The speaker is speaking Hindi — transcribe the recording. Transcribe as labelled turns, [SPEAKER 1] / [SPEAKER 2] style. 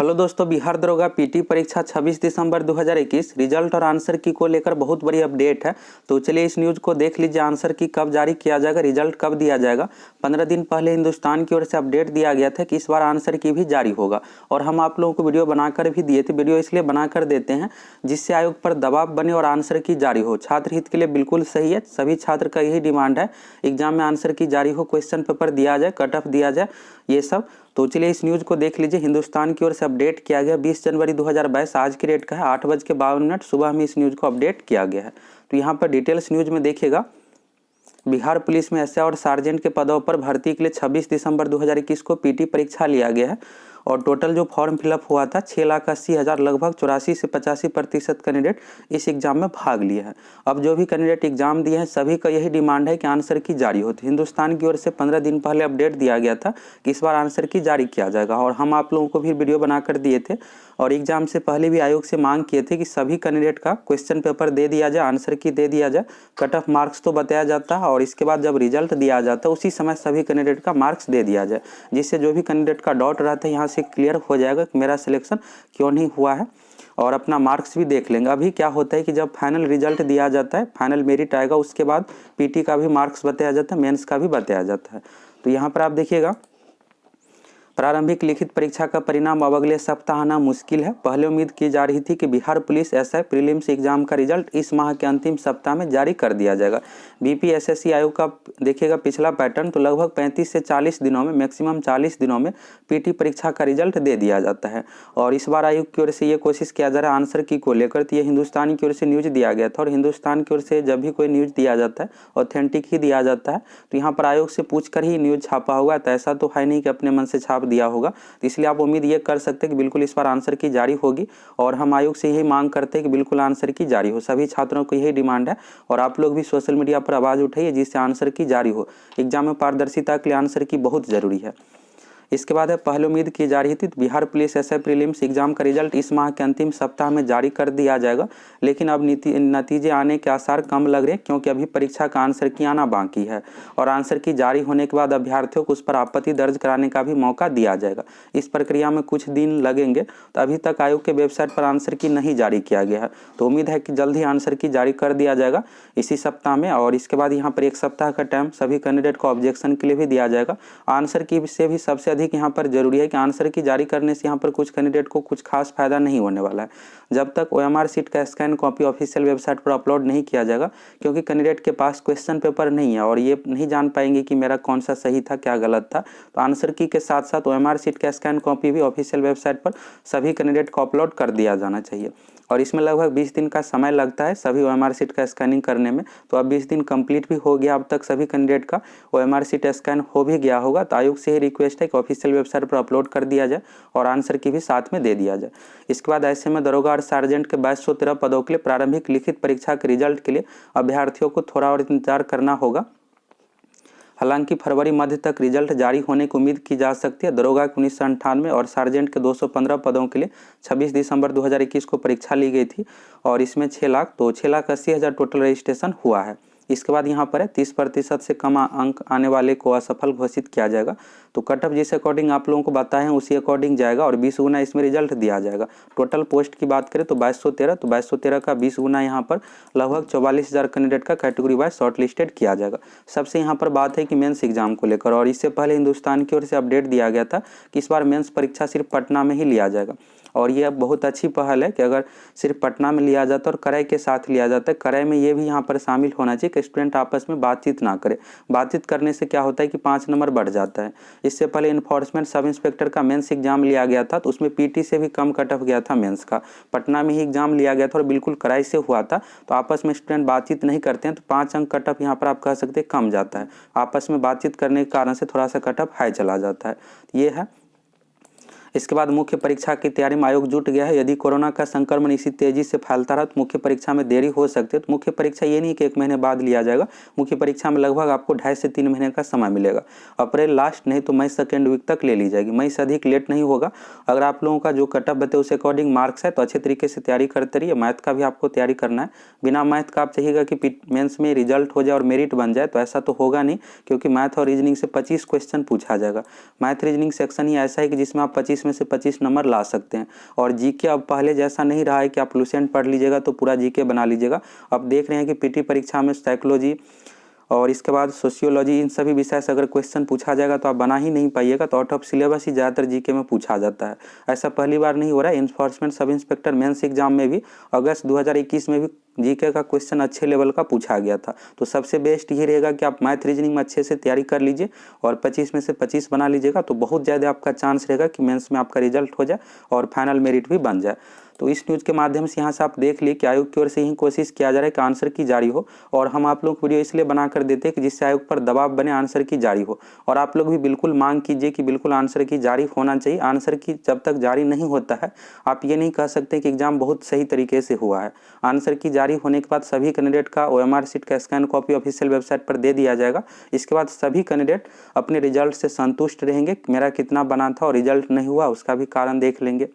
[SPEAKER 1] हेलो दोस्तों, बिहार दरोगा पीटी परीक्षा 26 दिसंबर 2021 रिजल्ट और आंसर की को लेकर बहुत बड़ी अपडेट है। तो चलिए इस न्यूज़ को देख लीजिए। आंसर की कब जारी किया जाएगा, रिजल्ट कब दिया जाएगा। 15 दिन पहले हिंदुस्तान की ओर से अपडेट दिया गया था कि इस बार आंसर की भी जारी होगा और हम आप लोगों को वीडियो बनाकर भी दिए थे। वीडियो इसलिए बनाकर देते हैं जिससे आयोग पर दबाव बने और आंसर की जारी हो। छात्र हित के लिए बिल्कुल सही है, सभी छात्र का यही डिमांड है एग्जाम में आंसर की जारी हो, क्वेश्चन पेपर दिया जाए, कट ऑफ दिया जाए, ये सब। तो चलिए इस न्यूज़ को देख लीजिए। हिंदुस्तान की ओर से अपडेट किया गया 20 जनवरी 2022 आज की डेट का है। 8:52 सुबह में इस न्यूज़ को अपडेट किया गया है। तो यहाँ पर डिटेल्स न्यूज़ में देखिएगा। बिहार पुलिस में एसआई और सार्जेंट के पदों पर भर्ती के लिए 26 दिसंबर 2021 को पीटी परीक्षा लिया गया है और टोटल जो फॉर्म फिलअप हुआ था 6,80,000, लगभग 84 से 85% कैंडिडेट इस एग्जाम में भाग लिए हैं। अब जो भी कैंडिडेट एग्जाम दिए हैं सभी का यही डिमांड है कि आंसर की जारी हो। तो हिंदुस्तान की ओर से 15 दिन पहले अपडेट दिया गया था कि इस बार आंसर की जारी किया जाएगा और हम आप लोगों को भी वीडियो बनाकर दिए थे और एग्जाम से पहले भी आयोग से मांग किए थे कि सभी कैंडिडेट का क्वेश्चन पेपर दे दिया जाए, आंसर की दे दिया जाए, कट ऑफ मार्क्स तो बताया जाता है और इसके बाद जब रिजल्ट दिया जाता है उसी समय सभी कैंडिडेट का मार्क्स दे दिया जाए, जिससे जो भी कैंडिडेट का डाउट रहता है यहाँ से क्लियर हो जाएगा कि मेरा सिलेक्शन क्यों नहीं हुआ है और अपना मार्क्स भी देख लेंगे। अभी क्या होता है कि जब फाइनल रिजल्ट दिया जाता है, फाइनल मेरिट आएगा, उसके बाद पीटी का भी मार्क्स बताया जाता है, मेंस का भी बताया जाता है। तो यहाँ पर आप देखिएगा, प्रारंभिक लिखित परीक्षा का परिणाम अब अगले सप्ताह आना मुश्किल है। पहले उम्मीद की जा रही थी कि Bihar police SI prelims exam का रिजल्ट इस माह के अंतिम सप्ताह में जारी कर दिया जाएगा। बीपीएसएससी आयोग का देखिएगा पिछला पैटर्न, तो लगभग 35 से 40 दिनों में, मैक्सिमम 40 दिनों में पीटी परीक्षा का रिजल्ट दे दिया जाता है और इस बार आयोग की ओर से ये कोशिश किया जा रहा है आंसर की को लेकर। तो ये हिंदुस्तान की ओर से न्यूज़ दिया गया था और हिंदुस्तान की ओर से जब भी कोई न्यूज़ दिया जाता है ऑथेंटिक ही दिया जाता है। तो यहाँ पर आयोग से पूछ कर ही न्यूज़ छापा होगा, तो ऐसा तो है नहीं कि अपने मन से छाप दिया होगा। तो इसलिए आप उम्मीद ये कर सकते हैं कि बिल्कुल इस बार आंसर की जारी होगी और हम आयोग से यही मांग करते हैं कि बिल्कुल आंसर की जारी हो। सभी छात्रों को यही डिमांड है और आप लोग भी सोशल मीडिया पर आवाज़ उठाइए जिससे आंसर की जारी हो। एग्जाम में पारदर्शिता के लिए आंसर की बहुत ज़रूरी है। इसके बाद है, पहले उम्मीद की जा रही थी Bihar police SI prelims exam का रिजल्ट इस माह के अंतिम सप्ताह में जारी कर दिया जाएगा, लेकिन अब नतीजे आने के आसार कम लग रहे हैं क्योंकि अभी परीक्षा का आंसर की आना बाकी है और आंसर की जारी होने के बाद अभ्यर्थियों को उस पर आपत्ति दर्ज कराने का भी मौका दिया जाएगा। इस प्रक्रिया में कुछ दिन लगेंगे। तो अभी तक आयोग के वेबसाइट पर आंसर की नहीं जारी किया गया है, तो उम्मीद है कि जल्द ही आंसर की जारी कर दिया जाएगा इसी सप्ताह में और इसके बाद यहाँ पर 1 सप्ताह का टाइम सभी कैंडिडेट को ऑब्जेक्शन के लिए भी दिया जाएगा। आंसर की से भी सबसे अधिक यहाँ पर जरूरी है कि आंसर की जारी करने से यहाँ पर कुछ कैंडिडेट को कुछ खास फायदा नहीं होने वाला है जब तक ओएमआर सीट का स्कैन कॉपी ऑफिशियल वेबसाइट पर अपलोड नहीं किया जाएगा, क्योंकि कैंडिडेट के पास क्वेश्चन पेपर नहीं है और ये नहीं जान पाएंगे कि मेरा कौन सा सही था क्या गलत था। तो आंसर की के साथ साथ ओएमआर सीट का स्कैन कॉपी भी ऑफिशियल वेबसाइट पर सभी कैंडिडेट को अपलोड कर दिया जाना चाहिए और इसमें लगभग 20 दिन का समय लगता है सभी ओएमआर सीट का स्कैनिंग करने में। तो अब 20 दिन कंप्लीट भी हो गया, अब तक सभी कैंडिडेट का ओएमआर सीट स्कैन हो भी गया होगा। तो आयोग से ही रिक्वेस्ट है कि ऑफिशियल वेबसाइट पर अपलोड कर दिया जाए और आंसर की भी साथ में दे दिया जाए। इसके बाद ऐसे में दरोगा और सार्जेंट के 2213 पदों के लिए प्रारंभिक लिखित परीक्षा के रिजल्ट के लिए अभ्यर्थियों को थोड़ा और इंतजार करना होगा। हालांकि फरवरी मध्य तक रिजल्ट जारी होने की उम्मीद की जा सकती है। दरोगा के 1998 और सार्जेंट के 215 पदों के लिए 26 दिसंबर 2021 को परीक्षा ली गई थी और इसमें 6,80,000 टोटल रजिस्ट्रेशन हुआ है। इसके बाद यहाँ पर है 30% से कम अंक आने वाले को असफल घोषित किया जाएगा। तो कट ऑफ जिस अकॉर्डिंग आप लोगों को बताए हैं उसी अकॉर्डिंग जाएगा और 20 गुना इसमें रिजल्ट दिया जाएगा। टोटल पोस्ट की बात करें तो 2213, तो 2213 का 20 गुना यहाँ पर लगभग 44,000 कैंडिडेट का कैटेगरी वाइज शॉर्ट लिस्टेड किया जाएगा। सबसे यहाँ पर बात है कि मेंस एग्जाम को लेकर, और इससे पहले हिंदुस्तान की ओर से अपडेट दिया गया था कि इस बार मेंस परीक्षा सिर्फ पटना में ही लिया जाएगा और ये बहुत अच्छी पहल है कि अगर सिर्फ पटना में लिया जाता है और कराई के साथ लिया जाता है। कराई में ये भी यहाँ पर शामिल होना चाहिए कि स्टूडेंट आपस में बातचीत ना करे। बातचीत करने से क्या होता है कि 5 नंबर बढ़ जाता है। इससे पहले इन्फोर्समेंट सब इंस्पेक्टर का मेंस एग्जाम लिया गया था तो उसमें पीटी से भी कम कट ऑफ गया था मेंस का। पटना में ही एग्जाम लिया गया था और बिल्कुल कराई से हुआ था, तो आपस में स्टूडेंट बातचीत नहीं करते हैं तो 5 अंक कट ऑफ यहाँ पर आप कह सकते हैं कम जाता है। आपस में बातचीत करने के कारण से थोड़ा सा कट ऑफ हाई चला जाता है, ये है। इसके बाद मुख्य परीक्षा की तैयारी में आयोग जुट गया है। यदि कोरोना का संक्रमण इसी तेजी से फैलता रहा तो मुख्य परीक्षा में देरी हो सकती है। तो मुख्य परीक्षा ये नहीं कि 1 महीने बाद लिया जाएगा, मुख्य परीक्षा में लगभग आपको 2.5 से 3 महीने का समय मिलेगा। अप्रैल लास्ट नहीं तो मई सेकेंड वीक तक ले ली जाएगी, मई से अधिक लेट नहीं होगा। अगर आप लोगों का जो कट ऑफ बताए उस अकॉर्डिंग मार्क्स है तो अच्छे तरीके से तैयारी करते रहिए। मैथ का भी आपको तैयारी करना है, बिना मैथ का आप चाहिएगा कि मेंस में रिजल्ट हो जाए और मेरिट बन जाए तो ऐसा तो होगा नहीं, क्योंकि मैथ और रीजनिंग से 25 क्वेश्चन पूछा जाएगा। मैथ रीजनिंग सेक्शन ही ऐसा है कि जिसमें आप 25 25 में से 25 नंबर ला सकते हैं। और जीके अब पहले जैसा नहीं रहा है कि आप लुसेंट पढ़ लीजिएगा तो पूरा जीके बना लीजिएगा। अब देख रहे हैं कि पीटी परीक्षा में साइकोलॉजी और इसके बाद सोशियोलॉजी, इन सभी विषय से अगर क्वेश्चन पूछा जाएगा तो आप बना ही नहीं पाइएगा। तो आउट ऑफ सिलेबस ही ज़्यादातर जीके में पूछा जाता है। ऐसा पहली बार नहीं हो रहा है। Enforcement sub inspector mains exam में भी अगस्त 2021 में भी जीके का क्वेश्चन अच्छे लेवल का पूछा गया था। तो सबसे बेस्ट ये रहेगा कि आप मैथ रीजनिंग में अच्छे से तैयारी कर लीजिए और 25 में से 25 बना लीजिएगा, तो बहुत ज़्यादा आपका चांस रहेगा कि मेंस में आपका रिजल्ट हो जाए और फाइनल मेरिट भी बन जाए। तो इस न्यूज़ के माध्यम से यहाँ से आप देख लिए कि आयोग की ओर से यही कोशिश किया जा रहा है कि आंसर की जारी हो, और हम आप लोग वीडियो इसलिए बना कर देते हैं कि जिससे आयोग पर दबाव बने, आंसर की जारी हो। और आप लोग भी बिल्कुल मांग कीजिए कि बिल्कुल आंसर की जारी होना चाहिए। आंसर की जब तक जारी नहीं होता है आप ये नहीं कह सकते कि एग्जाम बहुत सही तरीके से हुआ है। आंसर की जारी होने के बाद सभी कैंडिडेट का OMR शीट का स्कैन कॉपी ऑफिशियल वेबसाइट पर दे दिया जाएगा। इसके बाद सभी कैंडिडेट अपने रिजल्ट से संतुष्ट रहेंगे, मेरा कितना बना था और रिजल्ट नहीं हुआ उसका भी कारण देख लेंगे।